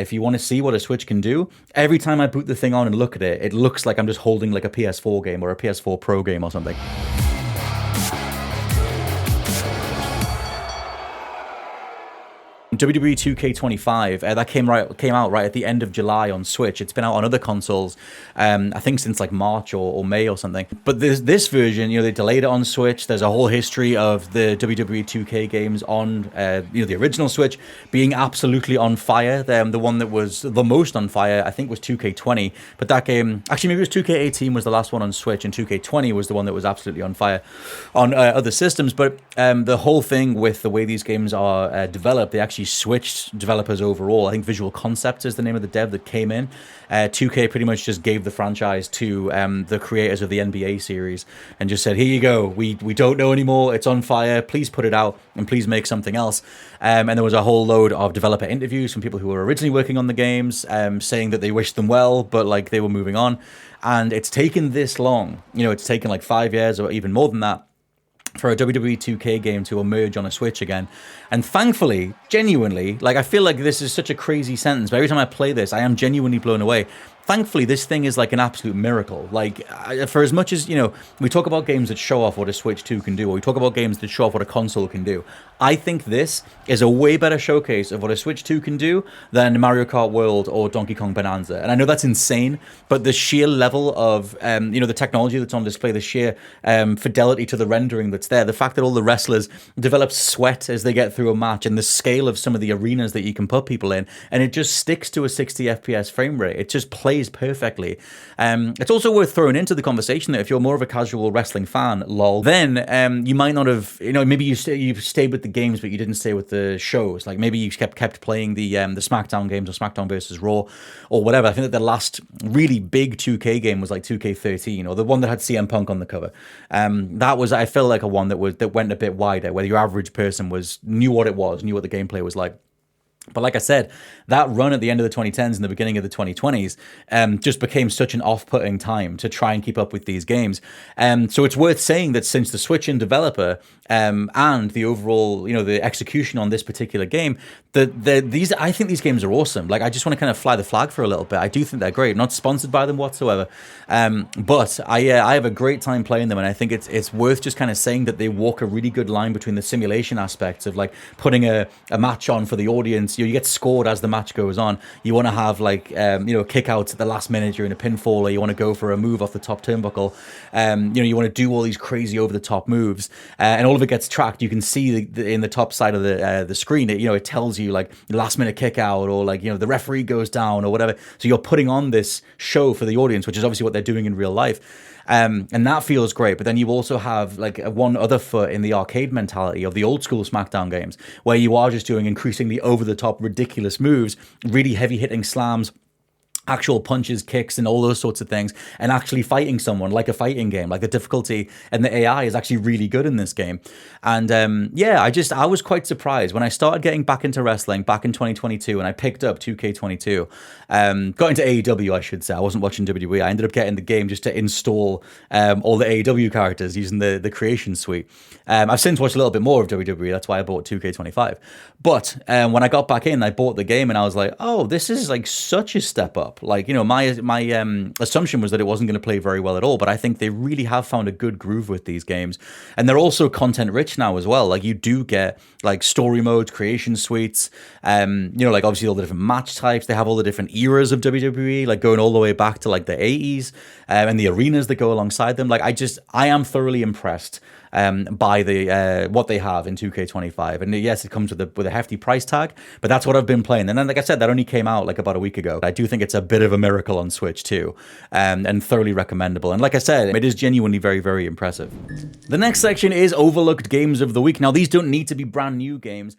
If you want to see what a Switch can do, every time I boot the thing on and look at it, it looks like I'm just holding like a PS4 game or a PS4 Pro game or something. WWE 2K25 that came out right at the end of July on Switch. It's been out on other consoles, I think since like March or May or something. But this version, they delayed it on Switch. There's a whole history of the WWE 2K games on the original Switch being absolutely on fire. The one that was the most on fire, I think, was 2K20. But that game, actually, maybe it was 2K18 was the last one on Switch, and 2K20 was the one that was absolutely on fire on other systems. But the whole thing with the way these games are developed, they actually switched developers overall. I think Visual Concepts is the name of the dev that came in. 2K pretty much just gave the franchise to the creators of the NBA series and just said, here you go, we don't know anymore, it's on fire, please put it out and please make something else. And there was a whole load of developer interviews from people who were originally working on the games, saying that they wished them well, but like they were moving on. And it's taken this long, it's taken like 5 years or even more than that for a WWE 2K game to emerge on a Switch again. And thankfully, genuinely, like I feel like this is such a crazy sentence, but every time I play this, I am genuinely blown away. Thankfully, this thing is like an absolute miracle. Like, for as much as, we talk about games that show off what a Switch 2 can do, or we talk about games that show off what a console can do, I think this is a way better showcase of what a Switch 2 can do than Mario Kart World or Donkey Kong Bonanza. And I know that's insane, but the sheer level of, the technology that's on display, the sheer fidelity to the rendering that's there, the fact that all the wrestlers develop sweat as they get through a match, and the scale of some of the arenas that you can put people in, and it just sticks to a 60 FPS frame rate. It just plays perfectly. It's also worth throwing into the conversation that if you're more of a casual wrestling fan, lol, then you might not have, maybe you stayed with the games, but you didn't stay with the shows. Like maybe you kept playing the SmackDown games or SmackDown versus Raw or whatever. I think that the last really big 2K game was like 2K13, or the one that had CM Punk on the cover. That was, I felt like, a one that went a bit wider, where your average person knew what it was, knew what the gameplay was like. But like I said, that run at the end of the 2010s and the beginning of the 2020s just became such an off-putting time to try and keep up with these games. So it's worth saying that since the Switch-in developer and the overall, the execution on this particular game, I think these games are awesome. Like, I just want to kind of fly the flag for a little bit. I do think they're great. I'm not sponsored by them whatsoever. But I have a great time playing them, and I think it's worth just kind of saying that they walk a really good line between the simulation aspects of like putting a match on for the audience. You get scored as the match goes on. You want to have like kickouts at the last minute during a pinfall, or you want to go for a move off the top turnbuckle. You want to do all these crazy over the top moves, and all of it gets tracked. You can see in the top side of the screen. It tells you like last minute kick out, or like the referee goes down or whatever. So you're putting on this show for the audience, which is obviously what they're doing in real life. And that feels great. But then you also have like one other foot in the arcade mentality of the old school SmackDown games, where you are just doing increasingly over the top ridiculous moves, really heavy hitting slams, actual punches, kicks, and all those sorts of things, and actually fighting someone like a fighting game. Like, the difficulty and the AI is actually really good in this game. And I was quite surprised when I started getting back into wrestling back in 2022, and I picked up 2K22, got into AEW, I should say. I wasn't watching WWE. I ended up getting the game just to install all the AEW characters using the creation suite. I've since watched a little bit more of WWE. That's why I bought 2K25. But when I got back in, I bought the game, and I was like, oh, this is like such a step up. Like, my assumption was that it wasn't going to play very well at all, but I think they really have found a good groove with these games. And they're also content rich now as well. Like, you do get like story modes, creation suites, like obviously all the different match types. They have all the different eras of WWE, like going all the way back to like the 80s, and the arenas that go alongside them. Like, I am thoroughly impressed by the what they have in 2K25. And yes, it comes with a hefty price tag, but that's what I've been playing. And then, like I said, that only came out like about a week ago. I do think it's a bit of a miracle on Switch too, and thoroughly recommendable. And like I said, it is genuinely very, very impressive. The next section is overlooked games of the week. Now, these don't need to be brand new games.